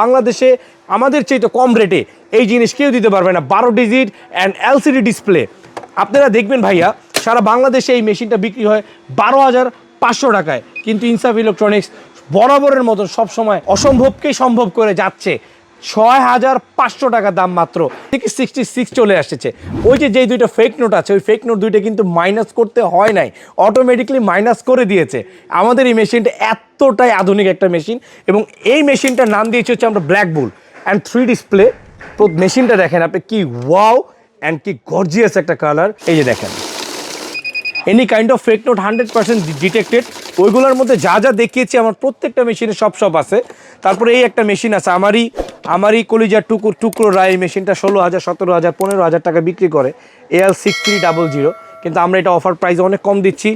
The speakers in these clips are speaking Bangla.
বাংলাদেশে আমাদের চাইতে কম রেটে এই জিনিস কেউ দিতে পারবে না। 12 ডিজিট অ্যান্ড এলসিডি ডিসপ্লে। আপনারা দেখবেন ভাইয়া, সারা বাংলাদেশে এই মেশিনটা বিক্রি হয় 12,500 টাকায়, কিন্তু ইনসাফ ইলেকট্রনিক্স বরাবরের মতো সবসময় অসম্ভবকেই সম্ভব করে যাচ্ছে 6,500 টাকা দাম মাত্র। থেকে 66 চলে আসছে। ওই যে যেই দুইটা ফেক নোট আছে, ওই ফেক নোট দুইটা কিন্তু মাইনাস করতে হয় নাই, অটোমেটিকলি মাইনাস করে দিয়েছে। আমাদের এই মেশিনটা এতটাই আধুনিক একটা মেশিন, এবং এই মেশিনটার নাম দিয়েছে হচ্ছে আমরা ব্ল্যাক বুল অ্যান্ড 3 ডিসপ্লে। তো মেশিনটা দেখেন আপনি, কি ওয়াও অ্যান্ড কি গর্জিয়াস একটা কালার। এই যে দেখেন, any kind of fake note 100% detected. ওইগুলোর মধ্যে যা যা দেখিয়েছি আমার প্রত্যেকটা মেশিনে সব আছে। তারপরে এই একটা মেশিন আছে আমারই কলিজার টুকরো রায়। এই মেশিনটা 16,000, 17,000, 15,000 টাকা বিক্রি করে, AL6300, কিন্তু আমরা এটা অফার প্রাইসে অনেক কম দিচ্ছি।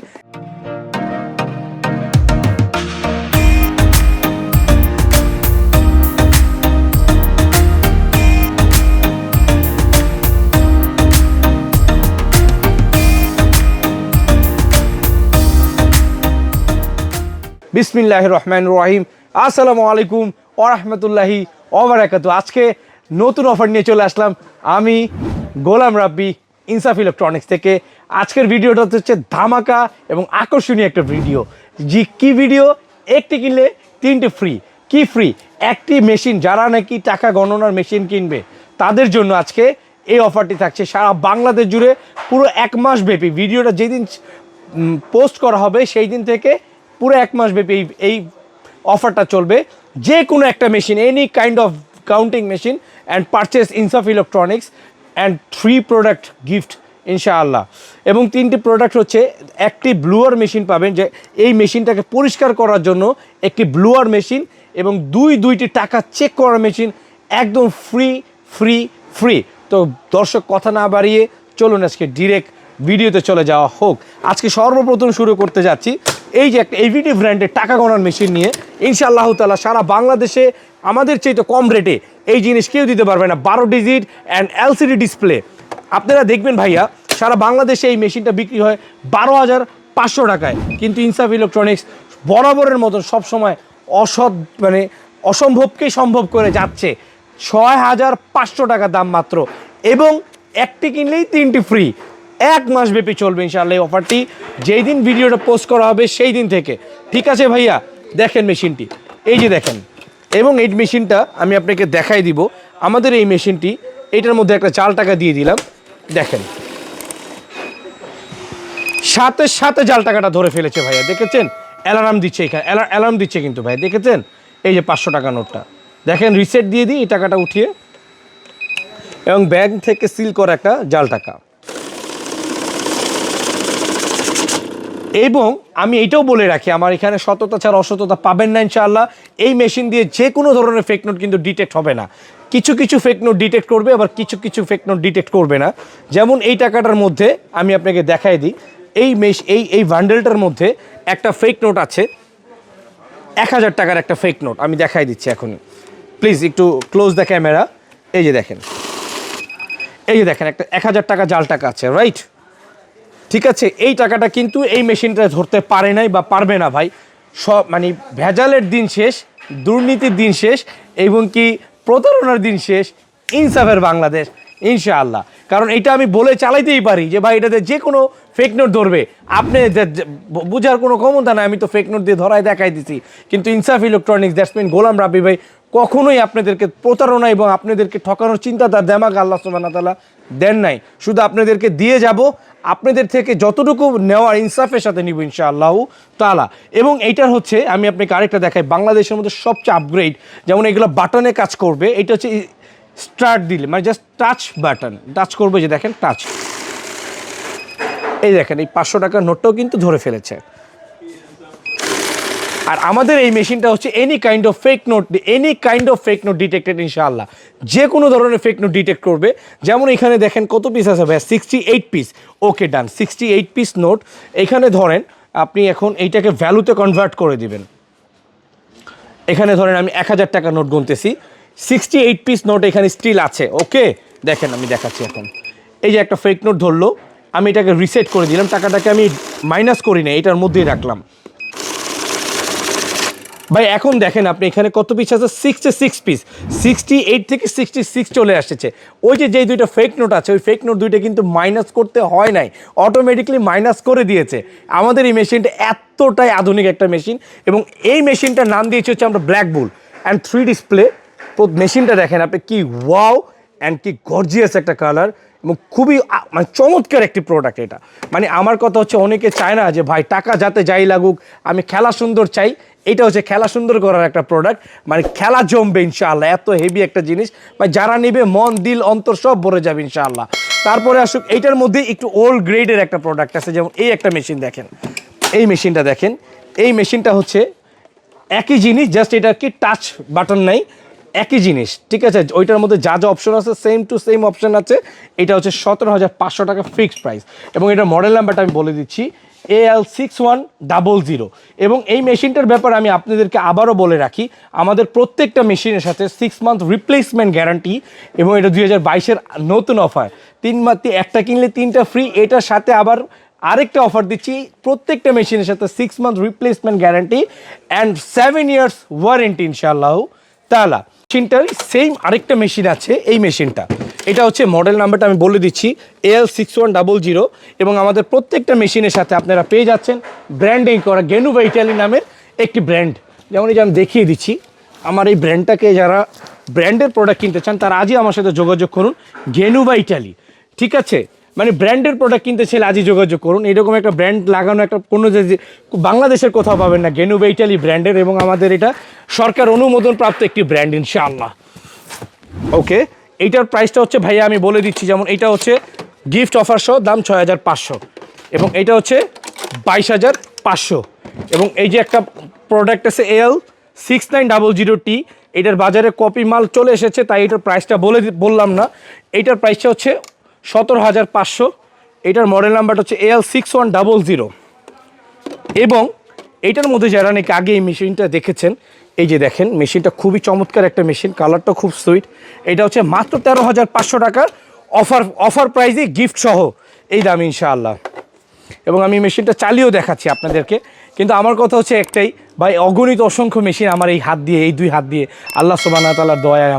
বিসমিল্লাহির রহমানির রহিম। আসসালামু আলাইকুম ওয়া রাহমাতুল্লাহি ওয়া বারাকাতুহু। আজকে নতুন অফার নিয়ে চলে আসলাম আমি গোলাম রাব্বি ইনসাফ ইলেকট্রনিক্স থেকে। আজকের ভিডিওটা হচ্ছে ধামাকা এবং আকর্ষণীয় একটা ভিডিও। কি ভিডিও? একটি কিনলে 3টে ফ্রি। কি ফ্রি? একটি মেশিন। যারা নাকি টাকা গণনার মেশিন কিনবে তাদের জন্য আজকে এই অফারটি থাকছে সারা বাংলাদেশ জুড়ে পুরো 1 মাস ব্যাপী। ভিডিওটা যেদিন পোস্ট করা হবে সেই দিন থেকে পুরো 1 মাস ব্যাপী এই অফারটা চলবে। যে কোনো একটা machine, any kind of counting machine and purchase ইনসাফ ইলেকট্রনিক্স অ্যান্ড 3 প্রোডাক্ট গিফট ইনশাআল্লাহ। এবং 3টি প্রোডাক্ট হচ্ছে, একটি ব্লুয়ার মেশিন পাবেন, যে এই মেশিনটাকে পরিষ্কার করার জন্য একটি ব্লুয়ার মেশিন, এবং দুইটি টাকা চেক করার মেশিন, একদম ফ্রি ফ্রি ফ্রি। তো দর্শক কথা না বাড়িয়ে চলুন আজকে ডিরেক্ট ভিডিওতে চলে যাওয়া হোক। আজকে সর্বপ্রথম শুরু করতে যাচ্ছি এই যে একটা এভিটি ব্র্যান্ডের টাকা গণার মেশিন নিয়ে। ইনশাআল্লাহ তাআলা সারা বাংলাদেশে আমাদের চাইতে কম রেটে এই জিনিস কেউ দিতে পারবে না। 12 ডিজিট অ্যান্ড এলসিডি ডিসপ্লে। আপনারা দেখবেন ভাইয়া, সারা বাংলাদেশে এই মেশিনটা বিক্রি হয় 12,500 টাকায়, কিন্তু ইনসাফ ইলেকট্রনিক্স বরাবরের মতো সবসময় অসম্ভবকেই সম্ভব করে যাচ্ছে 6,500 টাকা দাম মাত্র, এবং একটি কিনলেই 3টি ফ্রি। 1 মাস ব্যাপী চলবে ইনশাআল্লাহ এই অফারটি, যেই দিন ভিডিওটা পোস্ট করা হবে সেই দিন থেকে। ঠিক আছে ভাইয়া, দেখেন মেশিনটি, এই যে দেখেন। এবং এই মেশিনটা আমি আপনাকে দেখাই দিব। আমাদের এই মেশিনটি, এটার মধ্যে একটা জাল টাকা দিয়ে দিলাম, দেখেন সাথে জাল টাকাটা ধরে ফেলেছে ভাইয়া, দেখেছেন? অ্যালার্ম দিচ্ছে, এখানে অ্যালার্ম দিচ্ছে কিন্তু ভাই, দেখেছেন? এই যে 500 টাকা নোটটা দেখেন, রিসেট দিয়ে দিই এই টাকাটা উঠিয়ে, এবং ব্যাংক থেকে সিল করা একটা জাল টাকা। এবং আমি এইটাও বলে রাখি, আমার এখানে সততা ছাড়া অসততা পাবেন না ইনশাআল্লাহ। এই মেশিন দিয়ে যে কোনো ধরনের ফেক নোট কিন্তু ডিটেক্ট হবে না। কিছু ফেক নোট ডিটেক্ট করবে, আবার কিছু ফেক নোট ডিটেক্ট করবে না। যেমন এই টাকাটার মধ্যে আমি আপনাকে দেখাই দিই, এই বান্ডেলটার মধ্যে একটা ফেক নোট আছে, 1000 টাকার একটা ফেক নোট। আমি দেখাই দিচ্ছি এখন, প্লিজ একটু ক্লোজ দ্য ক্যামেরা। এই যে দেখেন একটা 1000 টাকা জাল টাকা আছে, রাইট? ঠিক আছে, এই টাকাটা কিন্তু এই মেশিনটা ধরতে পারে নাই বা পারবে না ভাই। সব ভেজালের দিন শেষ, দুর্নীতির দিন শেষ, এবং কি প্রতারণার দিন শেষ ইনসাফের বাংলাদেশ ইনশাআল্লাহ। কারণ এটা আমি বলে চালাইতেই পারি যে ভাই এটাতে যে কোনো ফেক নোট ধরবে, আপনি বোঝার কোনো ক্ষমতা নাই, আমি তো ফেক নোট দিয়ে ধরাই দেখাই দিছি। কিন্তু ইনসাফ electronics, that's mean Golam Rabbi ভাই, কখনোই আপনাদেরকে প্রতারণা এবং আপনাদেরকে ঠকানোর চিন্তা তার দেমাগ আল্লাহ সুবহানাহু ওয়া তাআলা দেন নাই। শুধু আপনাদেরকে দিয়ে যাব, আপনাদের থেকে যতটুকু নেওয়ার ইনসাফের সাথে নিব ইনশাআল্লাহ তাআলা। এবং এইটার হচ্ছে, আমি আপনাকে আরেকটা দেখাই, বাংলাদেশের মধ্যে সবচেয়ে আপগ্রেড, যেমন এগুলো বাটনে কাজ করবে। এটা হচ্ছে স্টার্ট দিলে, জাস্ট টাচ বাটন, টাচ করবে, যে দেখেন টাচ। এই দেখেন, এই 500 টাকার নোটটাও কিন্তু ধরে ফেলেছে। আর আমাদের এই মেশিনটা হচ্ছে any kind of fake note detected ইনশাআল্লাহ। যে কোনো ধরনের ফেক নোট ডিটেক্ট করবে। যেমন এখানে দেখেন কত পিস আছে ভাই, 68 পিস। ওকে ডান, 68 পিস নোট। এখানে ধরেন আপনি এখন এইটাকে ভ্যালুতে কনভার্ট করে দিবেন। এখানে ধরেন আমি 1000 টাকা নোট গুনতেছি, 68 পিস নোট এখানে স্টিল আছে। ওকে দেখেন, আমি দেখাচ্ছি এখন। এই যে একটা ফেক নোট ধরলো, আমি এটাকে রিসেট করে দিলাম, টাকাটাকে আমি মাইনাস করি না, এটার মধ্যেই রাখলাম। ভাই এখন দেখেন আপনি এখানে কত পিস আছে, 66 পিস, 68 থেকে 66 চলে আসছে। ওই যে দুইটা ফেক নোট আছে, ওই ফেক নোট দুইটা কিন্তু মাইনাস করতে হয় নাই, অটোমেটিকলি মাইনাস করে দিয়েছে। আমাদের এই মেশিনটা এতটাই আধুনিক একটা মেশিন, এবং এই মেশিনটার নাম দিয়েছে হচ্ছে আমরা ব্ল্যাক বুল অ্যান্ড 3 ডিসপ্লে। মেশিনটা দেখেন আপনি, কি ওয়াও অ্যান্ড কি গর্জিয়াস একটা কালার, এবং খুবই মানে চমৎকার একটি প্রোডাক্ট এটা। মানে আমার কথা হচ্ছে, অনেকে চায় না যে ভাই টাকা যাতে যাই লাগুক, আমি খেলা সুন্দর চাই, এটা হচ্ছে খেলা সুন্দর করার একটা প্রোডাক্ট, মানে খেলা জমবে ইনশাআল্লাহ, এত হেভি একটা জিনিস ভাই, যারা নেবে মন দিল অন্তর সব ভরে যাবে ইনশাআল্লাহ। তারপরে আসুক এইটার মধ্যে একটু ওল্ড গ্রেডের একটা প্রোডাক্ট আছে, যেমন এই একটা মেশিন দেখেন, এই মেশিনটা দেখেন, এই মেশিনটা হচ্ছে একই জিনিস, জাস্ট এটা কি টাচ বাটন নাই, একই জিনিস, ঠিক আছে। ওইটার মধ্যে যা যা অপশন আছে সেম টু সেম অপশন আছে। এটা হচ্ছে 17,500 টাকা ফিক্সড প্রাইস, এবং এটার মডেল নাম্বারটা আমি বলে দিচ্ছি, AL6100। এবং এই মেশিনটার ব্যাপারে আমি আপনাদেরকে আবারও বলে রাখি, আমাদের প্রত্যেকটা মেশিনের সাথে 6 মান্থ রিপ্লেসমেন্ট গ্যারান্টি, এবং এটা 2022-এর নতুন অফার, 3 মান্থে একটা কিনলে 3টা ফ্রি। এটার সাথে আবার আরেকটা অফার দিচ্ছি, প্রত্যেকটা মেশিনের সাথে 6 month replacement guarantee and 7 years warranty ইনশাআল্লাহ তাআলা। মেশিনটার সেম আরেকটা মেশিন আছে, এই মেশিনটা, এটা হচ্ছে মডেল নাম্বারটা আমি বলে দিচ্ছি, AL6100। এবং আমাদের প্রত্যেকটা মেশিনের সাথে আপনারা পেয়ে যাচ্ছেন ব্র্যান্ডিং করা গেনুভা ইটালি নামের একটি ব্র্যান্ড। যেমন এই যে আমি দেখিয়ে দিচ্ছি, আমার এই ব্র্যান্ডটাকে যারা ব্র্যান্ডের প্রোডাক্ট কিনতে চান তারা আজই আমার সাথে যোগাযোগ করুন, গেনুভা ইটালি, ঠিক আছে। মানে ব্র্যান্ডের প্রোডাক্ট কিনতে চাইলে আজই যোগাযোগ করুন। এরকম একটা ব্র্যান্ড লাগানো একটা কোনো যে বাংলাদেশের কোথাও পাবেন না, গেনুভা ইটালি ব্র্যান্ডের, এবং আমাদের এটা সরকার অনুমোদন প্রাপ্ত একটি ব্র্যান্ড ইনশাআল্লাহ। ওকে, এইটার প্রাইসটা হচ্ছে ভাইয়া আমি বলে দিচ্ছি, যেমন এটা হচ্ছে গিফট অফার সহ দাম 6,500, এবং এটা হচ্ছে 22,500। এবং এই যে একটা প্রোডাক্ট আছে AL6900T, এটার বাজারে কপি মাল চলে এসেছে, তাই এটার প্রাইসটা বললাম না। এইটার প্রাইসটা হচ্ছে 17,500। এটার মডেল নাম্বারটা হচ্ছে AL6100। এবং এইটার মধ্যে যারা নাকি আগে এই মেশিনটা দেখেছেন, এই যে দেখেন মেশিনটা খুবই চমৎকার একটা মেশিন, কালারটা খুব সুইট। এটা হচ্ছে মাত্র 13,500 টাকার অফার প্রাইজে গিফট সহ এই দাম ইনশাআল্লাহ। এবং আমি মেশিনটা চালিয়েও দেখাচ্ছি আপনাদেরকে, কিন্তু আমার কথা হচ্ছে একটাই ভাই, অগণিত অসংখ্য মেশিন আমার এই হাত দিয়ে, এই 2 হাত দিয়ে আল্লাহ সুবহানাহু ওয়া তাআলার দয়ায়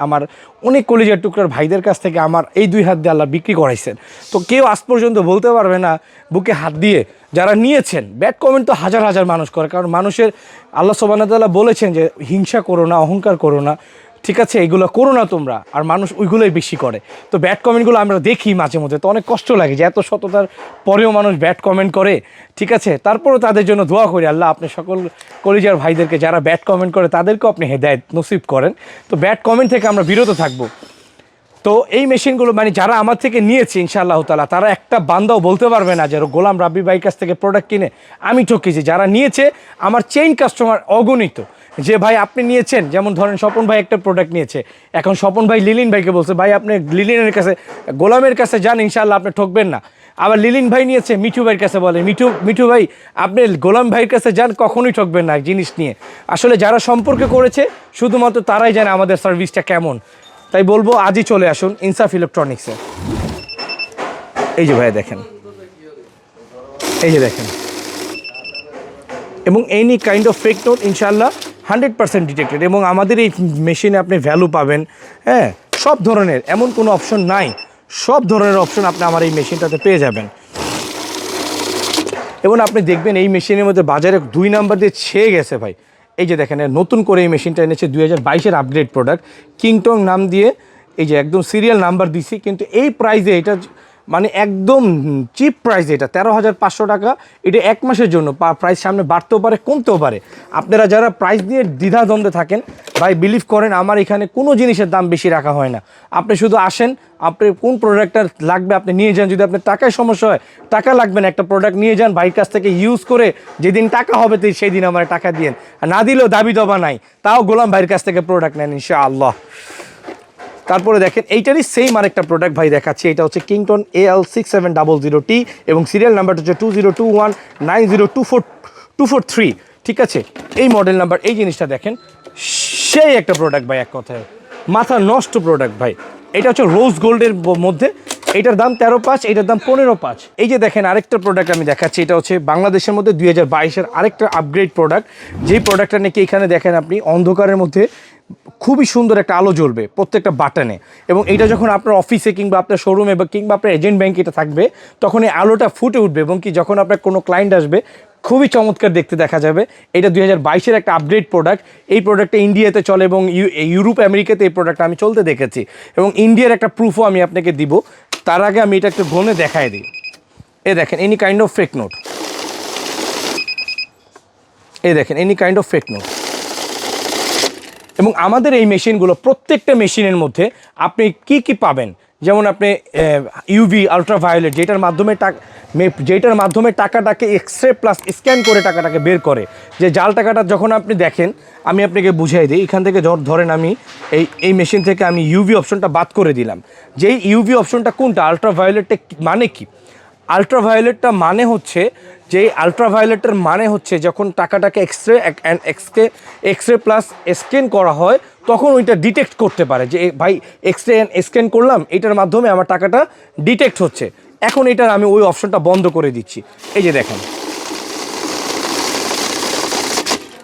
আমার অনেক কলিজার টুকরার ভাইদের কাছ থেকে আমার এই 2 হাত দিয়ে আল্লাহ বিক্রি করাইছেন। তো কেউ আজ পর্যন্ত বলতে পারবে না বুকে হাত দিয়ে যারা নিয়েছেন। ব্যাড কমেন্ট তো হাজার হাজার মানুষ করে, কারণ মানুষের আল্লাহ সুবহানাহু ওয়া তাআলা বলেছেন যে হিংসা করো না, অহংকার করো না, ঠিক আছে, এগুলো করো না তোমরা, আর মানুষ ওইগুলোই বেশি করে। তো ব্যাড কমেন্টগুলো আমরা দেখি মাঝে মধ্যে, তো অনেক কষ্ট লাগে যে এত সততার পরেও মানুষ ব্যাড কমেন্ট করে, ঠিক আছে। তারপরেও তাদের জন্য দোয়া করি, আল্লাহ আপনি সকল কলিজার ভাইদেরকে যারা ব্যাড কমেন্ট করে তাদেরকেও আপনি হেদায়েত নসিব করেন। তো ব্যাড কমেন্ট থেকে আমরা বিরত থাকবো। তো এই মেশিনগুলো মানে যারা আমার থেকে নিয়েছে ইনশাআল্লাহ তাআলা, তারা একটা বান্দাও বলতে পারবে না যে গোলাম রাব্বি ভাইয়ের কাছ থেকে প্রোডাক্ট কিনে আমি ঠকেছি। যারা নিয়েছে আমার চেইন কাস্টমার অগণিত, যে ভাই আপনি নিয়েছেন, যেমন ধরেন স্বপন ভাই একটা প্রোডাক্ট নিয়েছে, এখন স্বপন ভাই লিলিন ভাইকে বলছে ভাই আপনি লিলিনের কাছে, গোলামের কাছে যান, ইনশাআল্লাহ আপনি ঠকবেন না। আবার লিলিন ভাই নিয়েছে মিঠু ভাইয়ের কাছে, বলে মিঠু ভাই আপনি গোলাম ভাইয়ের কাছে যান, কখনোই ঠকবেন না জিনিস নিয়ে। আসলে যারা সম্পর্কে করেছে শুধুমাত্র তারাই জানে আমাদের সার্ভিসটা কেমন। তাই বলবো আজই চলে আসুন ইনসাফ ইলেকট্রনিক্সে। এই যে ভাইয়া দেখেন, এই যে দেখেন, এবং any kind of fake note ইনশাআল্লাহ 100% ডিটেক্টেড। এবং আমাদের এই মেশিনে আপনি ভ্যালু পাবেন, হ্যাঁ, সব ধরনের, এমন কোনো অপশন নাই, সব ধরনের অপশন আপনি আমার এই মেশিনটাতে পেয়ে যাবেন। এবং আপনি দেখবেন এই মেশিনের মধ্যে বাজারে 2 নাম্বার দিয়ে ছেয়ে গেছে ভাই। এই যে দেখেন নতুন করে এই মেশিনটা এনেছে, 2022-এর আপগ্রেড প্রোডাক্ট, কিংটং নাম দিয়ে, এই যে একদম সিরিয়াল নাম্বার দিছি, কিন্তু এই প্রাইসে এটা মানে একদম চিপ প্রাইসে, এটা 13,500 টাকা। এটা 1 মাসের জন্য, প্রাইস সামনে বাড়তেও পারে কমতেও পারে। আপনারা যারা প্রাইস নিয়ে দ্বিধাদ্বন্দ্বে থাকেন ভাই, বিলিভ করেন আমার এখানে কোনো জিনিসের দাম বেশি রাখা হয় না। আপনি শুধু আসেন, আপনি কোন প্রোডাক্টটা লাগবে আপনি নিয়ে যান। যদি আপনার টাকায় সমস্যা হয়, টাকা লাগবে না, একটা প্রোডাক্ট নিয়ে যান, ভাইয়ের কাছ থেকে ইউজ করে যেদিন টাকা হবে সেই দিন আমার টাকা দিয়েন, আর না দিলেও দাবি দবা নাই, তাও গোলাম ভাইয়ের কাছ থেকে প্রোডাক্ট নেন ইনশাআল্লাহ। তারপরে দেখেন এইটারই সেম আরেকটা প্রোডাক্ট ভাই দেখাচ্ছি, এটা হচ্ছে কিংটন AL6700T, এবং সিরিয়াল নাম্বারটা হচ্ছে 2021902423, ঠিক আছে। এই মডেল নাম্বার, এই জিনিসটা দেখেন, সেই একটা প্রোডাক্ট ভাই, এক কথায় মাথা নষ্ট প্রোডাক্ট ভাই। এটা হচ্ছে রোজ গোল্ডের মধ্যে, এটার দাম 13.5, এটার দাম 15.5। এই যে দেখেন আরেকটা প্রোডাক্ট আমি দেখাচ্ছি, এটা হচ্ছে বাংলাদেশের মধ্যে 2022-এর আরেকটা আপগ্রেড প্রোডাক্ট। যেই প্রোডাক্টটা নাকি এখানে দেখেন আপনি অন্ধকারের মধ্যে খুবই সুন্দর একটা আলো জ্বলবে প্রত্যেকটা বাটনে, এবং এটা যখন আপনার অফিসে কিংবা আপনার শোরুমে বা কিংবা আপনার এজেন্ট ব্যাংকে এটা থাকবে, তখন এই আলোটা ফুটে উঠবে, এবং কি যখন আপনার কোনো ক্লায়েন্ট আসবে খুবই চমৎকার দেখতে দেখা যাবে। এটা 2022-এর একটা আপগ্রেড প্রোডাক্ট। এই প্রোডাক্টটা ইন্ডিয়াতে চলে এবং ইউরোপ আমেরিকাতে এই প্রোডাক্ট আমি চলতে দেখেছি, এবং ইন্ডিয়ার একটা প্রুফও আমি আপনাকে দিব। তার আগে আমি এটা একটু ঘনে দেখায় দিই। এই দেখেন any kind of fake note, এই দেখেন any kind of fake note. এবং আমাদের এই মেশিনগুলো প্রত্যেকটা মেশিনের মধ্যে আপনি কি কি পাবেন, যেমন আপনি ইউভি আলট্রাভায়োলেট, যেটার মাধ্যমে টাকাটাকে এক্সরে প্লাস স্ক্যান করে টাকাটাকে বের করে। যে জাল টাকাটা যখন আপনি দেখেন, আমি আপনাকে বুঝাই দিই। এখান থেকে ধরেন আমি এই মেশিন থেকে আমি ইউভি অপশনটা বাদ করে দিলাম। যেই ইউভি অপশনটা কোনটা, আলট্রাভায়োলেটটা মানে কি? আলট্রাভায়োলেটটা মানে হচ্ছে যখন টাকাটাকে এক্সরে প্লাস স্ক্যান করা হয়, তখন ওইটা ডিটেক্ট করতে পারে যে ভাই এক্সরে স্ক্যান করলাম, এটার মাধ্যমে আমার টাকাটা ডিটেক্ট হচ্ছে। এখন এটার আমি ওই অপশনটা বন্ধ করে দিচ্ছি। এই যে দেখেন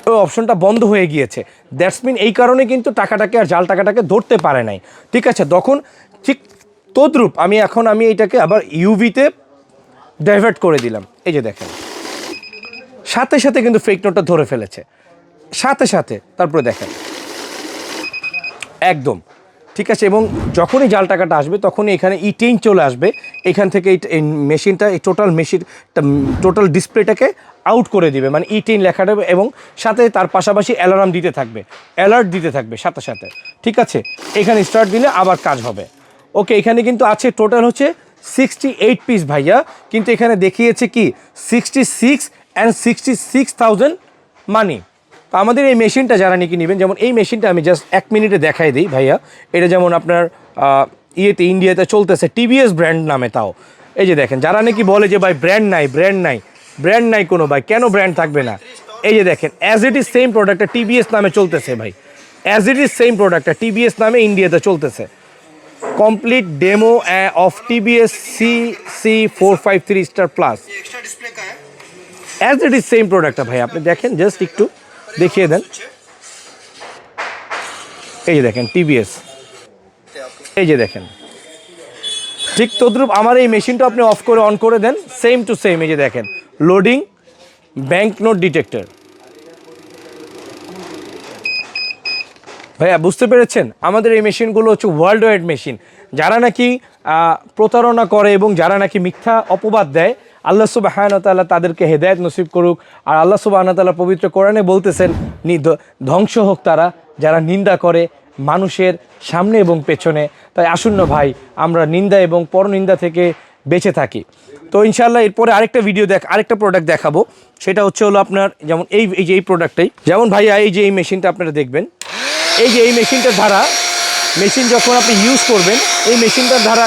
ওই অপশনটা বন্ধ হয়ে গিয়েছে। দ্যাটস মিন এই কারণে কিন্তু টাকাটাকে আর জাল টাকাটাকে ধরতে পারে নাই। ঠিক আছে, তখন ঠিক তদ্রূপ আমি এটাকে আবার ইউভিতে ডাইভার্ট করে দিলাম। এই যে দেখেন সাথে সাথে কিন্তু ফেক নোটটা ধরে ফেলেছে, সাথে সাথে। তারপরে দেখেন একদম ঠিক আছে। এবং যখনই জাল টাকাটা আসবে তখনই এখানে ই10 চলে আসবে। এখান থেকে এই মেশিনটা এই টোটাল ডিসপ্লেটাকে আউট করে দিবে, মানে ই10 লেখাটা, এবং সাথে তার পাশাপাশি অ্যালার্ম দিতে থাকবে, অ্যালার্ট দিতে থাকবে সাথে সাথে। ঠিক আছে, এখানে স্টার্ট দিলে আবার কাজ হবে। ওকে, এখানে কিন্তু আছে টোটাল হচ্ছে 68 পিস ভাইয়া, কিন্তু এখানে দেখিয়েছে কি 66 অ্যান্ড 66,000 মানি। তো আমাদের এই মেশিনটা যারা নাকি নেবেন, যেমন এই মেশিনটা আমি জাস্ট 1 মিনিটে দেখাই দিই ভাইয়া। এটা যেমন আপনার ইন্ডিয়াতে চলতেছে টিভিএস ব্র্যান্ড নামে। তাও এই যে দেখেন, যারা নাকি বলে যে ভাই ব্র্যান্ড নাই কোনো, ভাই কেন ব্র্যান্ড থাকবে না? এই যে দেখেন অ্যাজ ইট ইজ সেম প্রোডাক্টটা টিভিএস নামে চলতেছে ভাই, অ্যাজ ইট ইজ সেম প্রোডাক্টটা টিভিএস নামে ইন্ডিয়াতে চলতেছে। Complete demo of TVS CC453 star plus, as it is same প্রোডাক্টটা ভাই। আপনি দেখেন, জাস্ট একটু দেখিয়ে দেন। এই যে দেখেন টিভিএস, এই যে দেখেন ঠিক তদ্রুপ আমার এই মেশিনটা আপনি অফ করে অন করে দেন, সেম টু সেম। এই যে দেখেন লোডিং ব্যাংক নোট ডিটেক্টর। ভাইয়া বুঝতে পেরেছেন, আমাদের এই মেশিনগুলো হচ্ছে ওয়ার্ল্ড ওয়াইড মেশিন। যারা নাকি প্রতারণা করে এবং যারা নাকি মিথ্যা অপবাদ দেয়, আল্লাহ সুবহানাহু ওয়া তাআলা তাদেরকে হেদায়েত নসিব করুক। আর আল্লাহ সুবহানাহু ওয়া তাআলা পবিত্র কোরআনে বলতেছেন, ধ্বংস হোক তারা যারা নিন্দা করে মানুষের সামনে এবং পেছনে। তাই আসুন না ভাই, আমরা নিন্দা এবং পরনিন্দা থেকে বেঁচে থাকি। তো ইনশাআল্লাহ এরপরে আরেকটা প্রোডাক্ট দেখাবো। সেটা হচ্ছে হলো আপনার যেমন এই প্রোডাক্টটাই, যেমন ভাইয়া এই যে এই মেশিনটা আপনারা দেখবেন, এই যে এই মেশিনটার দ্বারা যখন আপনি ইউজ করবেন, এই মেশিনটার দ্বারা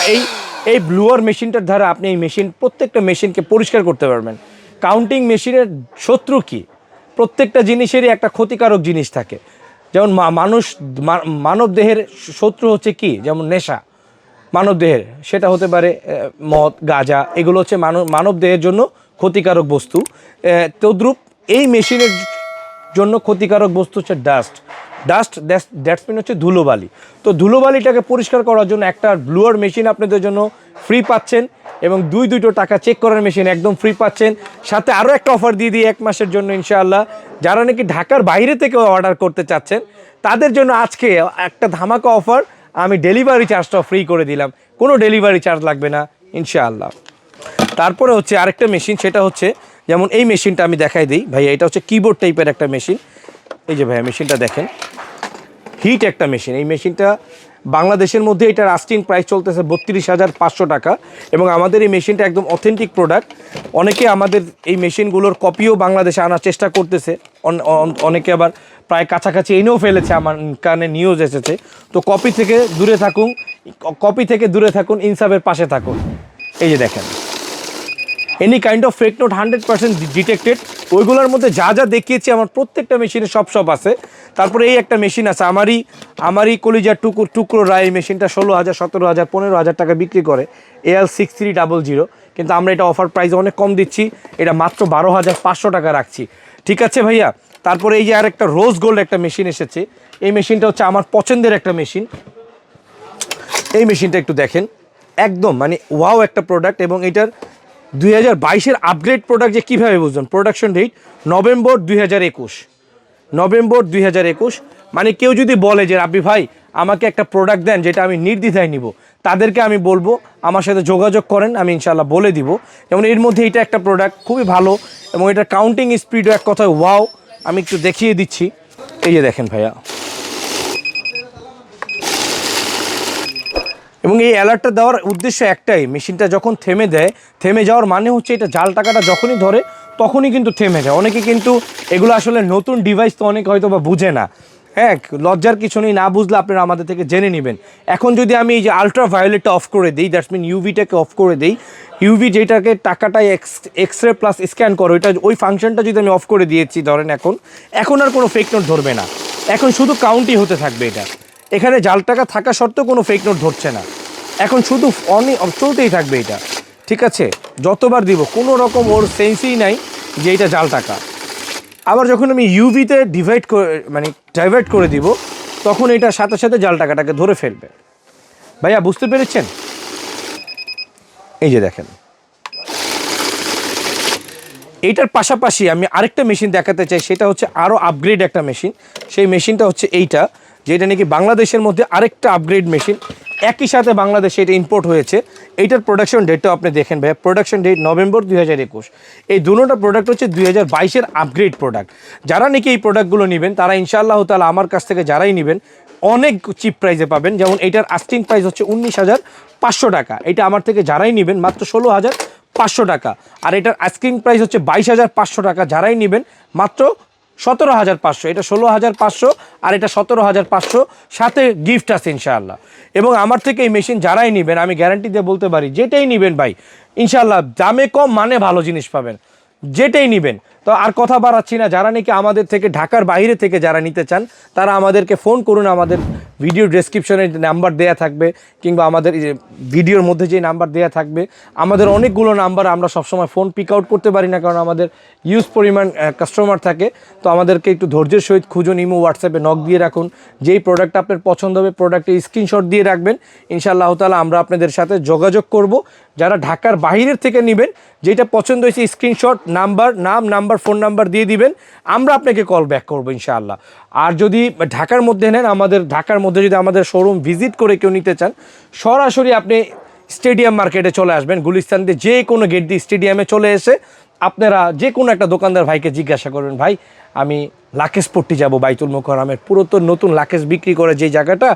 এই ব্লুয়ার মেশিনটার দ্বারা আপনি এই প্রত্যেকটা মেশিনকে পরিষ্কার করতে পারবেন। কাউন্টিং মেশিনের শত্রু কি? প্রত্যেকটা জিনিসেরই একটা ক্ষতিকারক জিনিস থাকে। যেমন মানব দেহের শত্রু হচ্ছে কি, যেমন নেশা মানব দেহের, সেটা হতে পারে মদ, গাঁজা, এগুলো হচ্ছে মানব দেহের জন্য ক্ষতিকারক বস্তু। তদ্রূপ এই মেশিনের জন্য ক্ষতিকারক বস্তু হচ্ছে দ্যাটস মিন হচ্ছে ধুলোবালি। তো ধুলোবালিটাকে পরিষ্কার করার জন্য একটা ব্লুয়ার মেশিন আপনাদের জন্য ফ্রি পাচ্ছেন, এবং দুটো টাকা চেক করার মেশিন একদম ফ্রি পাচ্ছেন। সাথে আরও একটা অফার দিয়ে দিই 1 মাসের জন্য ইনশাআল্লাহ। যারা নাকি ঢাকার বাইরে থেকে অর্ডার করতে চাচ্ছেন, তাদের জন্য আজকে একটা ধামাকা অফার, আমি ডেলিভারি চার্জটা ফ্রি করে দিলাম, কোনো ডেলিভারি চার্জ লাগবে না ইনশাআল্লাহ। তারপরে হচ্ছে আরেকটা মেশিন, সেটা হচ্ছে যেমন এই মেশিনটা আমি দেখাই দিই ভাইয়া। এটা হচ্ছে কিবোর্ড টাইপের একটা মেশিন। এই যে ভাইয়া মেশিনটা দেখেন, হিট একটা মেশিন। এই মেশিনটা বাংলাদেশের মধ্যে এটার আস্টিং প্রাইস চলতেছে 32,500 টাকা, এবং আমাদের এই মেশিনটা একদম অথেন্টিক প্রোডাক্ট। অনেকে আমাদের এই মেশিনগুলোর কপিও বাংলাদেশে আনার চেষ্টা করতেছে, অনেকে আবার প্রায় কাছাকাছি এনেও ফেলেছে, আমার কানে নিউজ এসেছে। তো কপি থেকে দূরে থাকুন, ইনসাফের পাশে থাকুন। এই যে দেখেন any kind of fake note 100% detected, ওইগুলোর মধ্যে যা যা দেখিয়েছি আমার প্রত্যেকটা মেশিনে সব আছে। তারপরে এই একটা মেশিন আছে আমারই কলিজার টুকরো রায় মেশিনটা 16,000 17,000 15,000 টাকা বিক্রি করে AL6300, কিন্তু আমরা এটা অফার প্রাইসে অনেক কম দিচ্ছি, এটা মাত্র 12,500 টাকা রাখছি। ঠিক আছে ভাইয়া। তারপরে এই যে আর একটা রোজ গোল্ড একটা মেশিন এসেছে, এই মেশিনটা হচ্ছে আমার পছন্দের একটা মেশিন। এই মেশিনটা একটু দেখেন, একদম মানে ওয়াও একটা প্রোডাক্ট। এবং এটার 2022-এর আপগ্রেড প্রোডাক্ট যে কীভাবে বুঝবেন, প্রোডাকশন ডেট নভেম্বর 2021, মানে কেউ যদি বলে যে রাব্বি ভাই আমাকে একটা প্রোডাক্ট দেন যেটা আমি নির্দ্বিধায় নিব, তাদেরকে আমি বলবো আমার সাথে যোগাযোগ করেন, আমি ইনশাল্লাহ বলে দিব। যেমন এর মধ্যে এটা একটা প্রোডাক্ট খুবই ভালো, এবং এটার কাউন্টিং স্পিডও এক কথায় ওয়াও। আমি একটু দেখিয়ে দিচ্ছি, এই যে দেখেন ভাইয়া। এবং এই অ্যালার্টটা দেওয়ার উদ্দেশ্য একটাই, মেশিনটা যখন থেমে যাওয়ার মানে হচ্ছে এটা জাল টাকাটা যখনই ধরে তখনই কিন্তু থেমে যায়। অনেকে কিন্তু এগুলো আসলে নতুন ডিভাইস, তো অনেকে হয়তো বা বুঝে না। হ্যাঁ, লজ্জার কিছু নেই, না বুঝলে আপনারা আমাদের থেকে জেনে নেবেন। এখন যদি আমি এই যে আলট্রা ভায়োলেটটা অফ করে দিই, দ্যাটস মিন ইউভিটাকে অফ করে দিই, ইউভি যেটাকে টাকাটাই এক্সরে প্লাস স্ক্যান করো, এটা ওই ফাংশনটা যদি আমি অফ করে দিয়েছি ধরেন, এখন আর কোনো ফেক নোট ধরবে না, এখন শুধু কাউন্টই হতে থাকবে। এটা এখানে জাল টাকা থাকা সত্ত্বেও কোনো ফেক নোট ধরছে না, এখন শুধু চলতেই থাকবে এটা। ঠিক আছে, যতবার দিব কোনো রকম ওর সেন্সই নাই যে এটা জাল টাকা। আবার যখন আমি ইউভিতে ডাইভার্ট করে দিব, তখন এটা সাথে সাথে জাল টাকাটাকে ধরে ফেলবে। ভাইয়া বুঝতে পেরেছেন? এই যে দেখেন, এইটার পাশাপাশি আমি আরেকটা মেশিন দেখাতে চাই, সেটা হচ্ছে আরও আপগ্রেড একটা মেশিন। সেই মেশিনটা হচ্ছে এইটা, যেটা নাকি বাংলাদেশের মধ্যে আরেকটা আপগ্রেড মেশিন, একই সাথে বাংলাদেশে এটা ইম্পোর্ট হয়েছে। এইটার প্রোডাকশন ডেটটাও আপনি দেখেন ভাইয়া, প্রোডাকশন ডেট নভেম্বর 2021। এই দুটোটা প্রোডাক্ট হচ্ছে 2022-এর আপগ্রেড প্রোডাক্ট। যারা নাকি এই প্রোডাক্টগুলো নেবেন তারা ইনশাআল্লাহ তাআলা আমার কাছ থেকে যারাই নেবেন অনেক চিপ প্রাইসে পাবেন। যেমন এইটার আস্কিং প্রাইস হচ্ছে 19,500 টাকা, এটা আমার থেকে যারাই নেবেন মাত্র 16,500 টাকা। আর এটার আস্কিং প্রাইস হচ্ছে 22,500 টাকা, যারাই নেবেন মাত্র 17,500। এটা 16,500 আর এটা 17,500, সাথে গিফট আছে ইনশাআল্লাহ। এবং আমার থেকে এই মেশিন যারাই নেবেন আমি গ্যারান্টি দিয়ে বলতে পারি, যেটাই নেবেন ভাই ইনশাআল্লাহ দামে কম মানে ভালো জিনিস পাবেন, যেটাই নেবেন। তো আর কথা বাড়াচ্ছি না, যারা নাকি আমাদের থেকে ঢাকার বাইরে থেকে যারা নিতে চান তারা আমাদেরকে ফোন করুন, আমাদের ভিডিও ডেসক্রিপশনে নাম্বার দেয়া থাকবে, কিংবা আমাদের ভিডিওর মধ্যে যে নাম্বার দেয়া থাকবে। আমাদের অনেকগুলো নাম্বার, আমরা সবসময় ফোন পিক আউট করতে পারি না, কারণ আমাদের ইউজ পরিমাণ কাস্টমার থাকে। তো আমাদেরকে একটু ধৈর্যের সহিত খুঁজুন, ইমো হোয়াটসঅ্যাপে নক দিয়ে রাখুন। যেই প্রোডাক্ট আপনার পছন্দ হবে প্রোডাক্টের স্ক্রিনশট দিয়ে রাখবেন, ইনশাআল্লাহ তাআলা আমরা আপনাদের সাথে যোগাযোগ করব। যারা ঢাকার বাইরের থেকে নেবেন, যেটা পছন্দ হয়েছে স্ক্রিনশট, নাম্বার, ফোন নাম্বার দিয়ে দিবেন, আমরা আপনাকে কল ব্যাক করবো ইনশাআল্লাহ। আর যদি ঢাকার মধ্যে নেন, ঢাকার মধ্যে যদি আমাদের শোরুম ভিজিট করে কেউ নিতে চান, সরাসরি আপনি স্টেডিয়াম মার্কেটে চলে আসবেন, গুলিস্তান দিয়ে যে কোনো গেট দিয়ে স্টেডিয়ামে চলে এসে আপনারা যে কোনো একটা দোকানদার ভাইকে জিজ্ঞাসা করবেন, ভাই আমি লাকেশ পট্টি যাবো, বাইতুল মুকাররমের পুরাতন নতুন লাকেশ বিক্রি করে যে জায়গাটা,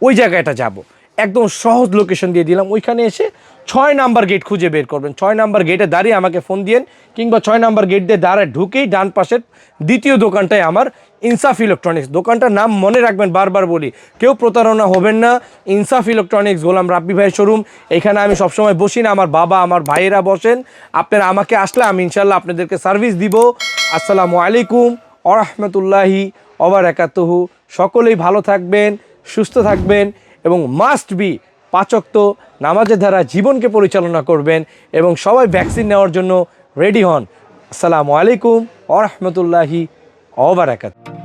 ওই জায়গাটা যাব। একদম সহজ লোকেশন দিয়ে দিলাম, ওইখানে এসে 6 নাম্বার গেট খুঁজে বের করবেন। 6 নাম্বার গেটে দাঁড়িয়ে আমাকে ফোন দিয়েন, কিংবা 6 নাম্বার গেট দিয়ে দাঁড়ায় ঢুকেই ডান পাশের দ্বিতীয় দোকানটায় আমার ইনসাফ ইলেকট্রনিক্স। দোকানটার নাম মনে রাখবেন, বারবার বলি, কেউ প্রতারণা হবেন না। ইনসাফ ইলেকট্রনিক্স, গোলাম রাব্বি ভাইয়ের শোরুম। এখানে আমি সবসময় বসি না, আমার বাবা আমার ভাইয়েরা বসেন। আপনারা আমাকে আসলে আমি ইনশাল্লাহ আপনাদেরকে সার্ভিস দিব। আসসালামু আলাইকুম ওয়া রাহমাতুল্লাহি ওয়া বারাকাতুহু। সকলেই ভালো থাকবেন, সুস্থ থাকবেন, এবং মাস্ট বি 5 ওয়াক্ত নামাজের দ্বারা জীবনকে পরিচালনা করবেন, এবং সবাই ভ্যাকসিন নেওয়ার জন্য রেডি হন। আসসালামু আলাইকুম ওয়া রাহমাতুল্লাহি ওয়া বারাকাতুহু।